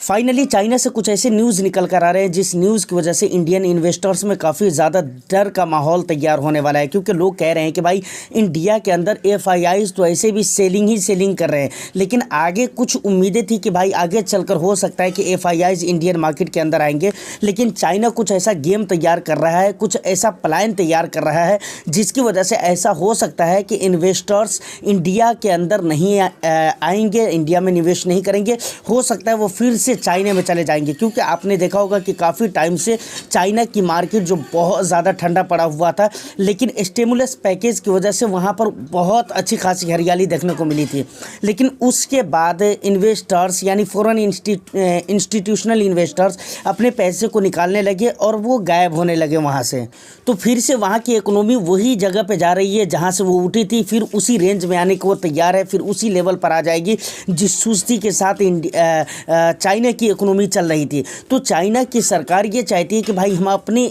Finally China से कुछ ऐसे न्यूज़ निकल कर आ रहे हैं जिस न्यूज़ की वजह से इंडियन इन्वेस्टर्स में काफ़ी ज़्यादा डर का माहौल तैयार होने वाला है, क्योंकि लोग कह रहे हैं कि भाई इंडिया के अंदर एफआईआईज तो ऐसे भी सेलिंग कर रहे हैं, लेकिन आगे कुछ उम्मीदें थी कि भाई आगे चलकर हो सकता है कि एफआईआईज इंडियन मार्केट के अंदर आएंगे। लेकिन चाइना कुछ ऐसा गेम तैयार कर रहा है, कुछ ऐसा प्लान तैयार कर रहा है जिसकी वजह से ऐसा हो सकता है कि इन्वेस्टर्स इंडिया के अंदर नहीं आएंगे, इंडिया में निवेश नहीं करेंगे। हो सकता है वो फिर से चाइना में चले जाएंगे, क्योंकि आपने देखा होगा कि काफ़ी टाइम से चाइना की मार्केट जो बहुत ज़्यादा ठंडा पड़ा हुआ था, लेकिन स्टिमुलस पैकेज की वजह से वहाँ पर बहुत अच्छी खासी हरियाली देखने को मिली थी। लेकिन उसके बाद इन्वेस्टर्स यानी फॉरेन इंस्टीट्यूशनल इन्वेस्टर्स अपने पैसे को निकालने लगे और वो गायब होने लगे वहाँ से। तो फिर से वहाँ की इकोनॉमी वही जगह पे जा रही है जहाँ से वो उठी थी, फिर उसी रेंज में आने को वो तैयार है, फिर उसी लेवल पर आ जाएगी जिस सुस्ती के साथ चाइना की इकोनॉमी चल रही थी। तो चाइना की सरकार ये चाहती है कि भाई हम अपनी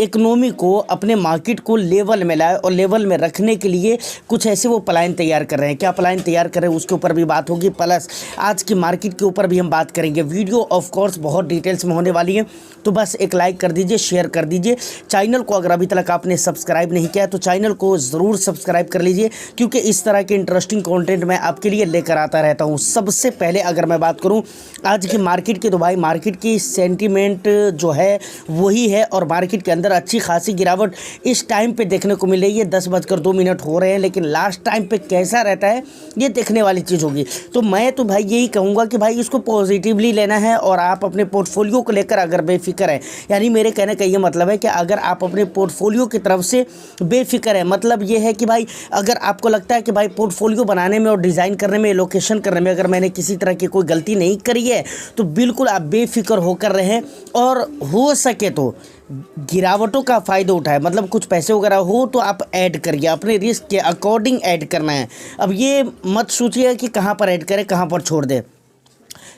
इकोनॉमी को, अपने मार्केट को लेवल में लाए, और लेवल में रखने के लिए कुछ ऐसे वो प्लान तैयार कर रहे हैं। क्या प्लान तैयार कर रहे हैं उसके ऊपर भी बात होगी, प्लस आज की मार्केट के ऊपर भी हम बात करेंगे। वीडियो ऑफ कोर्स बहुत डिटेल्स में होने वाली है, तो बस एक लाइक कर दीजिए, शेयर कर दीजिए। चैनल को अगर अभी तक आपने सब्सक्राइब नहीं किया है तो चैनल को ज़रूर सब्सक्राइब कर लीजिए, क्योंकि इस तरह के इंटरेस्टिंग कंटेंट मैं आपके लिए लेकर आता रहता हूँ। सबसे पहले अगर मैं बात करूँ आज की मार्केट की, तो भाई मार्केट की सेंटीमेंट जो है वही है, और मार्केट के अंदर अच्छी खासी गिरावट इस टाइम पे देखने को मिल रही है। 10:02 हो रहे हैं, लेकिन लास्ट टाइम पे कैसा रहता है ये देखने वाली चीज़ होगी। तो मैं तो भाई यही कहूँगा कि भाई इसको पॉजिटिवली लेना है, और आप अपने पोर्टफोलियो को लेकर अगर बेफिक्र है, यानी मेरे कहने का ये मतलब है कि अगर आप अपने पोर्टफोलियो की तरफ से बेफिक्र है, मतलब ये है कि भाई अगर आपको लगता है कि भाई पोर्टफोलियो बनाने में और डिज़ाइन करने में, एलोकेशन करने में अगर मैंने किसी तरह की कोई गलती नहीं करी है, तो बिल्कुल आप बेफिक्र होकर रहें, और हो सके तो गिरावटों का फ़ायदा उठाए। मतलब कुछ पैसे वगैरह हो तो आप ऐड करिए, अपने रिस्क के अकॉर्डिंग ऐड करना है। अब ये मत सोचिए कि कहाँ पर ऐड करें, कहाँ पर छोड़ दें।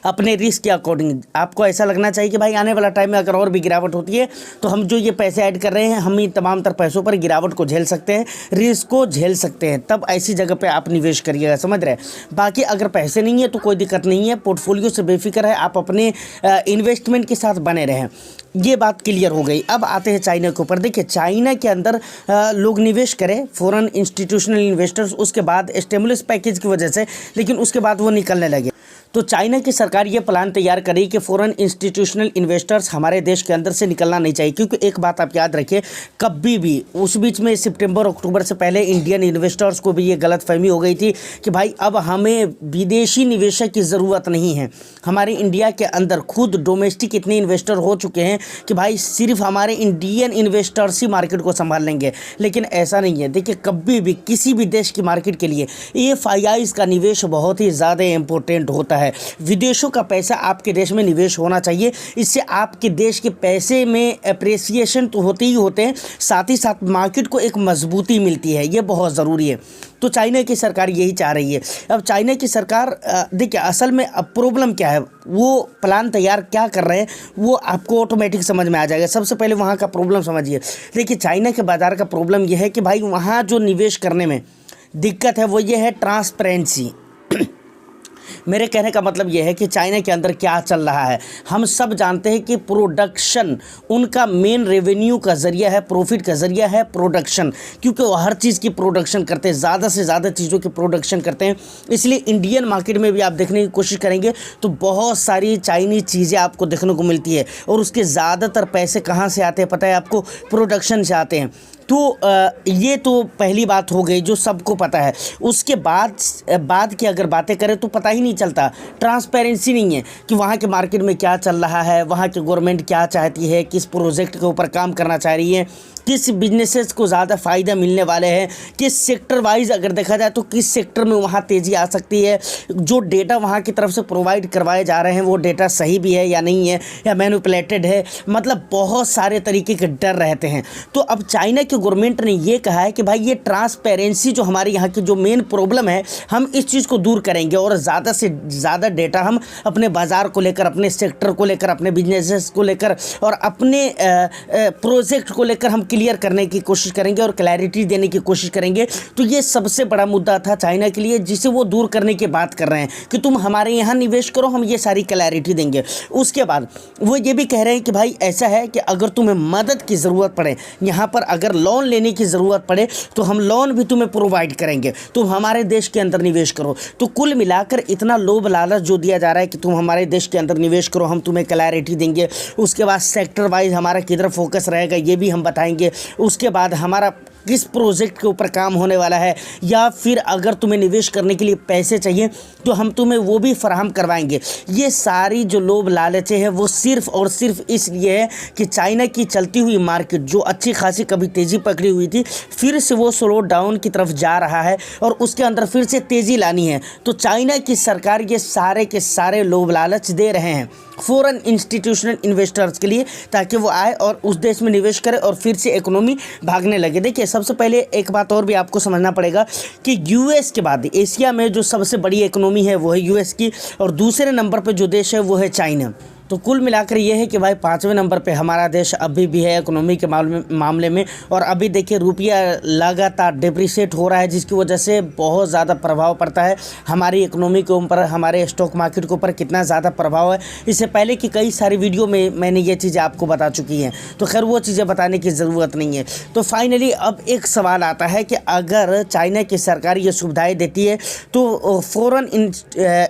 अपने रिस्क के अकॉर्डिंग आपको ऐसा लगना चाहिए कि भाई आने वाला टाइम में अगर और भी गिरावट होती है तो हम जो ये पैसे ऐड कर रहे हैं, हम इन तमाम तर पैसों पर गिरावट को झेल सकते हैं, रिस्क को झेल सकते हैं। तब ऐसी जगह पे आप निवेश करिएगा, समझ रहे हैं। बाकी अगर पैसे नहीं है तो कोई दिक्कत नहीं है, पोर्टफोलियो से बेफिक्र है, आप अपने इन्वेस्टमेंट के साथ बने रहें। ये बात क्लियर हो गई। अब आते हैं चाइना के ऊपर। देखिए चाइना के अंदर लोग निवेश करें, फॉरेन इंस्टीट्यूशनल इन्वेस्टर्स, उसके बाद स्टिमुलस पैकेज की वजह से, लेकिन उसके बाद वो निकलने लगे। तो चाइना की सरकार ये प्लान तैयार करी कि फॉरेन इंस्टीट्यूशनल इन्वेस्टर्स हमारे देश के अंदर से निकलना नहीं चाहिए, क्योंकि एक बात आप याद रखिए, कभी भी उस बीच में सितंबर अक्टूबर से पहले इंडियन इन्वेस्टर्स को भी ये गलतफहमी हो गई थी कि भाई अब हमें विदेशी निवेशक की ज़रूरत नहीं है, हमारे इंडिया के अंदर खुद डोमेस्टिक इतने इन्वेस्टर हो चुके हैं कि भाई सिर्फ हमारे इंडियन इन्वेस्टर्स ही मार्केट को संभाल लेंगे। लेकिन ऐसा नहीं है। देखिए कभी भी किसी भी देश की मार्केट के लिए एफआईआईज का निवेश बहुत ही ज़्यादा इंपॉर्टेंट होता है। विदेशों का पैसा आपके देश में निवेश होना चाहिए, इससे आपके देश के पैसे में एप्रिसिएशन तो होते ही होते हैं, साथ ही साथ मार्केट को एक मजबूती मिलती है, ये बहुत ज़रूरी है। तो चाइना की सरकार यही चाह रही है। अब चाइना की सरकार देखिए असल में अब प्रॉब्लम क्या है, वो प्लान तैयार क्या कर रहे हैं वो आपको ऑटोमेटिक समझ में आ जाएगा। सबसे पहले वहाँ का प्रॉब्लम समझिए। देखिए चाइना के बाज़ार का प्रॉब्लम यह है कि भाई वहाँ जो निवेश करने में दिक्कत है वो ये है ट्रांसपेरेंसी। मेरे कहने का मतलब यह है कि चाइना के अंदर क्या चल रहा है। हम सब जानते हैं कि प्रोडक्शन उनका मेन रेवेन्यू का ज़रिया है, प्रॉफिट का ज़रिया है प्रोडक्शन, क्योंकि वो हर चीज़ की प्रोडक्शन करते हैं, ज़्यादा से ज़्यादा चीज़ों की प्रोडक्शन करते हैं। इसलिए इंडियन मार्केट में भी आप देखने की कोशिश करेंगे तो बहुत सारी चाइनीज़ चीज़ें आपको देखने को मिलती है, और उसके ज़्यादातर पैसे कहाँ से आते हैं पता है आपको? प्रोडक्शन से आते हैं। तो ये तो पहली बात हो गई जो सबको पता है। उसके बाद की अगर बातें करें तो पता ही नहीं चलता, ट्रांसपेरेंसी नहीं है कि वहाँ के मार्केट में क्या चल रहा है, वहाँ की गवर्नमेंट क्या चाहती है, किस प्रोजेक्ट के ऊपर काम करना चाह रही है, किस बिजनेसेस को ज़्यादा फ़ायदा मिलने वाले हैं, किस सेक्टर वाइज अगर देखा जाए तो किस सेक्टर में वहाँ तेज़ी आ सकती है, जो डेटा वहाँ की तरफ से प्रोवाइड करवाए जा रहे हैं वो डेटा सही भी है या नहीं है, या मैनिपुलेटेड है। मतलब बहुत सारे तरीके के डर रहते हैं। तो अब चाइना की गवर्नमेंट ने ये कहा है कि भाई ये ट्रांसपेरेंसी जो हमारे यहाँ की जो मेन प्रॉब्लम है, हम इस चीज़ को दूर करेंगे और ज़्यादा से ज़्यादा डेटा हम अपने बाज़ार को लेकर, अपने सेक्टर को लेकर, अपने बिजनेसेस को लेकर और अपने प्रोजेक्ट को लेकर हम क्लियर करने की कोशिश करेंगे और क्लैरिटी देने की कोशिश करेंगे। तो ये सबसे बड़ा मुद्दा था चाइना के लिए, जिसे वो दूर करने की बात कर रहे हैं कि तुम हमारे यहाँ निवेश करो, हम ये सारी क्लैरिटी देंगे। उसके बाद वो ये भी कह रहे हैं कि भाई ऐसा है कि अगर तुम्हें मदद की ज़रूरत पड़े, यहाँ पर अगर लोन लेने की ज़रूरत पड़े तो हम लोन भी तुम्हें प्रोवाइड करेंगे, तुम हमारे देश के अंदर निवेश करो। तो कुल मिलाकर इतना लोभ लालच जो दिया जा रहा है कि तुम हमारे देश के अंदर निवेश करो, हम तुम्हें क्लैरिटी देंगे। उसके बाद सेक्टर वाइज हमारा किधर फोकस रहेगा ये भी हम बताएंगे। उसके बाद हमारा किस प्रोजेक्ट के ऊपर काम होने वाला है, या फिर अगर तुम्हें निवेश करने के लिए पैसे चाहिए तो हम तुम्हें वो भी फराहम करवाएंगे। ये सारी जो लोभ लालचें हैं वो सिर्फ और सिर्फ इसलिए है कि चाइना की चलती हुई मार्केट जो अच्छी खासी कभी तेज़ी पकड़ी हुई थी, फिर से वो स्लो डाउन की तरफ जा रहा है और उसके अंदर फिर से तेज़ी लानी है। तो चाइना की सरकार ये सारे के सारे लोभ लालच दे रहे हैं फॉरेन इंस्टीट्यूशनल इन्वेस्टर्स के लिए, ताकि वो आए और उस देश में निवेश करें और फिर से इकोनॉमी भागने लगे। देखिए, सबसे पहले एक बात और भी आपको समझना पड़ेगा कि यूएस के बाद एशिया में जो सबसे बड़ी इकोनॉमी है वो है यूएस की, और दूसरे नंबर पे जो देश है वो है चाइना। तो कुल मिलाकर ये है कि भाई 5वें नंबर पे हमारा देश अभी भी है इकोनॉमी के मामले में। और अभी देखिए रुपया लगातार डिप्रिशिएट हो रहा है, जिसकी वजह से बहुत ज़्यादा प्रभाव पड़ता है हमारी इकोनॉमी के ऊपर, हमारे स्टॉक मार्केट के ऊपर कितना ज़्यादा प्रभाव है। इससे पहले की कई सारी वीडियो में मैंने ये चीज़ें आपको बता चुकी हैं, तो खैर वो चीज़ें बताने की ज़रूरत नहीं है। तो फाइनली अब एक सवाल आता है कि अगर चाइना की सरकार ये सुविधाएँ देती है तो फॉरेन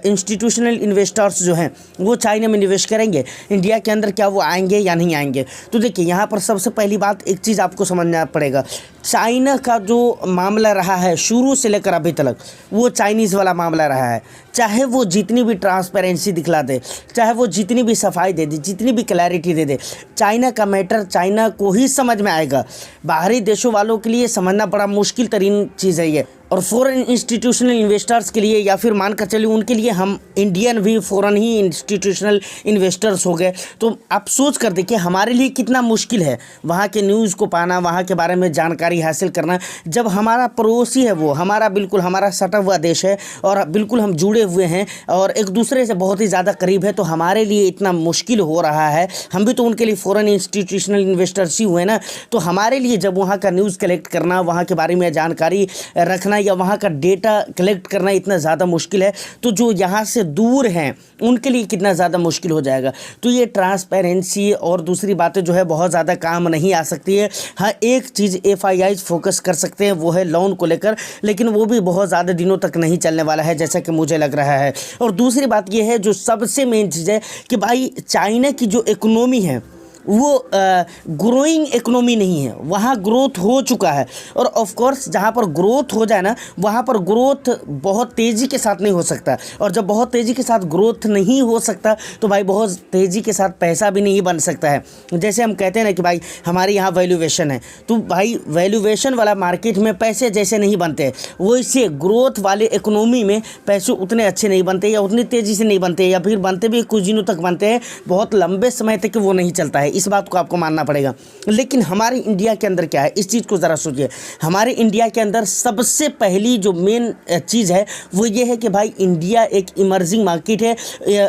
इंस्टीट्यूशनल इन्वेस्टर्स जो हैं वो चाइना में निवेश करेंगे इंडिया के अंदर, क्या वो आएंगे या नहीं आएंगे? तो देखिए, यहाँ पर सबसे पहली बात एक चीज़ आपको समझना पड़ेगा, चाइना का जो मामला रहा है शुरू से लेकर अभी तक, वो चाइनीज़ वाला मामला रहा है। चाहे वो जितनी भी ट्रांसपेरेंसी दिखला दे, चाहे वो जितनी भी सफाई दे दे, जितनी भी क्लैरिटी दे दे, चाइना का मैटर चाइना को ही समझ में आएगा। बाहरी देशों वालों के लिए समझना बड़ा मुश्किल तरीन चीज़ है ये, और फॉरेन इंस्टीट्यूशनल इन्वेस्टर्स के लिए, या फिर मान कर चलिए उनके लिए हम इंडियन भी फॉरेन ही इंस्टीट्यूशनल इन्वेस्टर्स हो गए। तो आप सोच कर देखिए हमारे लिए कितना मुश्किल है वहाँ के न्यूज़ को पाना, वहाँ के बारे में जानकारी हासिल करना, जब हमारा पड़ोसी है वो हमारा बिल्कुल हमारा सटा हुआ देश है और बिल्कुल हम जुड़े हुए हैं और एक दूसरे से बहुत ही ज़्यादा करीब है। तो हमारे लिए इतना मुश्किल हो रहा है, हम भी तो उनके लिए फॉरेन इंस्टीट्यूशनल इन्वेस्टर्स ही हुए ना। तो हमारे लिए जब वहाँ का न्यूज़ कलेक्ट करना, वहाँ के बारे में जानकारी रखना या वहाँ का डेटा कलेक्ट करना इतना ज़्यादा मुश्किल है, तो जो यहाँ से दूर हैं उनके लिए कितना ज़्यादा मुश्किल हो जाएगा। तो ये ट्रांसपेरेंसी और दूसरी बातें जो है बहुत ज़्यादा काम नहीं आ सकती है। हाँ, एक चीज़ FIIs फोकस कर सकते हैं वो है लोन को लेकर, लेकिन वो भी बहुत ज़्यादा दिनों तक नहीं चलने वाला है जैसा कि मुझे लग रहा है। और दूसरी बात ये है जो सबसे मेन चीज़ है कि भाई चाइना की जो इकोनॉमी है वो ग्रोइंग इकोनॉमी नहीं है, वहाँ ग्रोथ हो चुका है। और ऑफ कोर्स जहाँ पर ग्रोथ हो जाए ना, वहाँ पर ग्रोथ बहुत तेज़ी के साथ नहीं हो सकता, और जब बहुत तेज़ी के साथ ग्रोथ नहीं हो सकता तो भाई बहुत तेज़ी के साथ पैसा भी नहीं बन सकता है। जैसे हम कहते हैं ना कि भाई हमारे यहाँ वैल्यूएशन है, तो भाई वैल्यूएशन वाला मार्केट में पैसे जैसे नहीं बनते, वो इससे ग्रोथ वाले इकोनॉमी में पैसे उतने अच्छे नहीं बनते या उतनी तेज़ी से नहीं बनते, या फिर बनते भी कुछ दिनों तक बनते हैं, बहुत लंबे समय तक वो नहीं चलता है। इस बात को आपको मानना पड़ेगा। लेकिन हमारे इंडिया के अंदर क्या है, इस चीज़ को ज़रा सोचिए। हमारे इंडिया के अंदर सबसे पहली जो मेन चीज़ है वो ये है कि भाई इंडिया एक इमर्जिंग मार्केट है,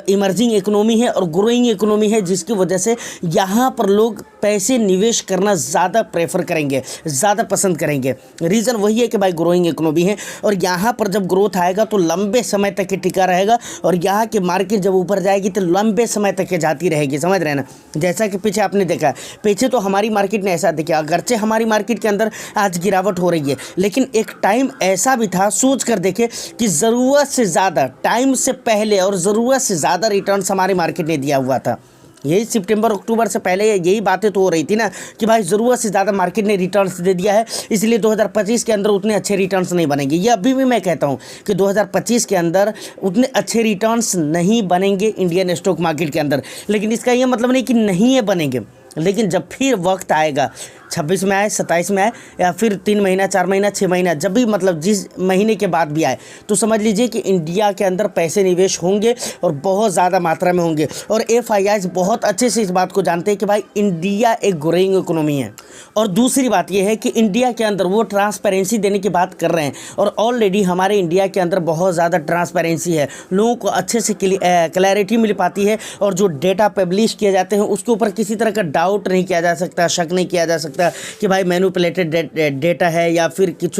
इमर्जिंग इकोनॉमी है और ग्रोइंग इकोनॉमी है, जिसकी वजह से यहाँ पर लोग पैसे निवेश करना ज़्यादा प्रेफर करेंगे, ज़्यादा पसंद करेंगे। रीज़न वही है कि भाई ग्रोइंग इकोनॉमी है और यहाँ पर जब ग्रोथ आएगा तो लंबे समय तक टिका रहेगा, और यहाँ की मार्केट जब ऊपर जाएगी तो लंबे समय तक जाती रहेगी। समझ रहे हैं ना? जैसा कि पीछे आपने देखा, पीछे तो हमारी मार्केट ने ऐसा देखा, अगरचे हमारी मार्केट के अंदर आज गिरावट हो रही है, लेकिन एक टाइम ऐसा भी था, सोच कर देखे, कि ज़रूरत से ज़्यादा टाइम से पहले और ज़रूरत से ज़्यादा रिटर्न्स हमारी मार्केट ने दिया हुआ था। यही सितंबर अक्टूबर से पहले यही बातें तो हो रही थी ना कि भाई ज़रूरत से ज़्यादा मार्केट ने रिटर्न्स दे दिया है, इसलिए 2025 के अंदर उतने अच्छे रिटर्न्स नहीं बनेंगे। ये अभी भी मैं कहता हूँ कि 2025 के अंदर उतने अच्छे रिटर्न्स नहीं बनेंगे इंडियन स्टॉक मार्केट के अंदर। लेकिन इसका ये मतलब नहीं कि नहीं है बनेंगे, लेकिन जब फिर वक्त आएगा 26 में आए, 27 में आए, या फिर 3 महीना, 4 महीना, 6 महीना, जब भी मतलब जिस महीने के बाद भी आए, तो समझ लीजिए कि इंडिया के अंदर पैसे निवेश होंगे और बहुत ज़्यादा मात्रा में होंगे। और FIIs बहुत अच्छे से इस बात को जानते हैं कि भाई इंडिया एक ग्रोइंग इकोनॉमी है। और दूसरी बात यह है कि इंडिया के अंदर वो ट्रांसपेरेंसी देने की बात कर रहे हैं, और ऑलरेडी हमारे इंडिया के अंदर बहुत ज़्यादा ट्रांसपेरेंसी है, लोगों को अच्छे से क्लैरिटी मिल पाती है, और जो डेटा पब्लिश किए जाते हैं उसके ऊपर किसी तरह का डाउट नहीं किया जा सकता, शक नहीं किया जा सकता कि भाई मैनिपुलेटेड डेटा है या फिर कुछ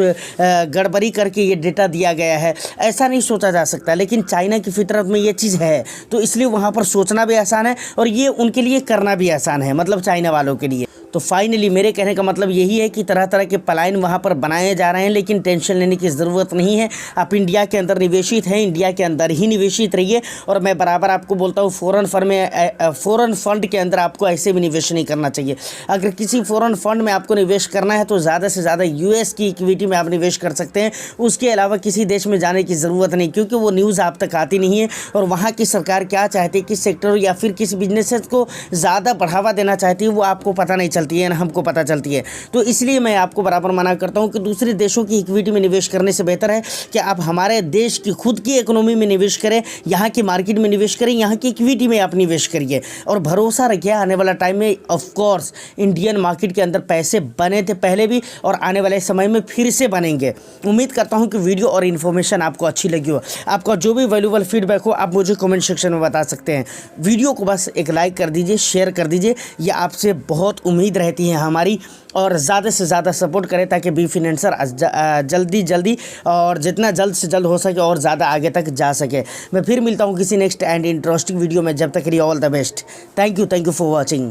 गड़बड़ी करके ये डेटा दिया गया है, ऐसा नहीं सोचा जा सकता। लेकिन चाइना की फितरत में ये चीज़ है, तो इसलिए वहाँ पर सोचना भी आसान है और ये उनके लिए करना भी आसान है, मतलब चाइना वालों के लिए। तो फाइनली मेरे कहने का मतलब यही है कि तरह तरह के पलायन वहाँ पर बनाए जा रहे हैं, लेकिन टेंशन लेने की ज़रूरत नहीं है। आप इंडिया के अंदर निवेशित हैं, इंडिया के अंदर ही निवेशित रहिए। और मैं बराबर आपको बोलता हूँ फ़ॉरेन फंड के अंदर आपको ऐसे भी निवेश नहीं करना चाहिए। अगर किसी फ़ॉरेन फंड में आपको निवेश करना है तो ज़्यादा से ज़्यादा US की इक्विटी में आप निवेश कर सकते हैं, उसके अलावा किसी देश में जाने की ज़रूरत नहीं, क्योंकि वो न्यूज़ आप तक आती नहीं है और वहाँ की सरकार क्या चाहती है, किस सेक्टर या फिर किस बिजनेसेस को ज़्यादा बढ़ावा देना चाहती है, वो आपको पता नहीं चलती है ना हमको पता चलती है। तो इसलिए मैं आपको बराबर मना करता हूं कि दूसरे देशों की इक्विटी में निवेश करने से बेहतर है कि आप हमारे देश की खुद की इकोनॉमी में निवेश करें, यहाँ की मार्केट में निवेश करें, यहाँ की इक्विटी में आप निवेश करिए और भरोसा रखिए आने वाला टाइम में ऑफ कोर्स इंडियन मार्केट के अंदर पैसे बने थे पहले भी और आने वाले समय में फिर से बनेंगे। उम्मीद करता हूँ कि वीडियो और इन्फॉर्मेशन आपको अच्छी लगी हो। आपका जो भी वैल्यूएबल फीडबैक हो आप मुझे कमेंट सेक्शन में बता सकते हैं। वीडियो को बस एक लाइक कर दीजिए, शेयर कर दीजिए, ये आपसे बहुत उम्मीद रहती है हमारी, और ज़्यादा से ज़्यादा सपोर्ट करें ताकि बी फाइनेंसर जल्दी और जितना जल्द से जल्द हो सके और ज़्यादा आगे तक जा सके। मैं फिर मिलता हूँ किसी नेक्स्ट एंड इंटरेस्टिंग वीडियो में, जब तक के लिए all the best. Thank you for watching.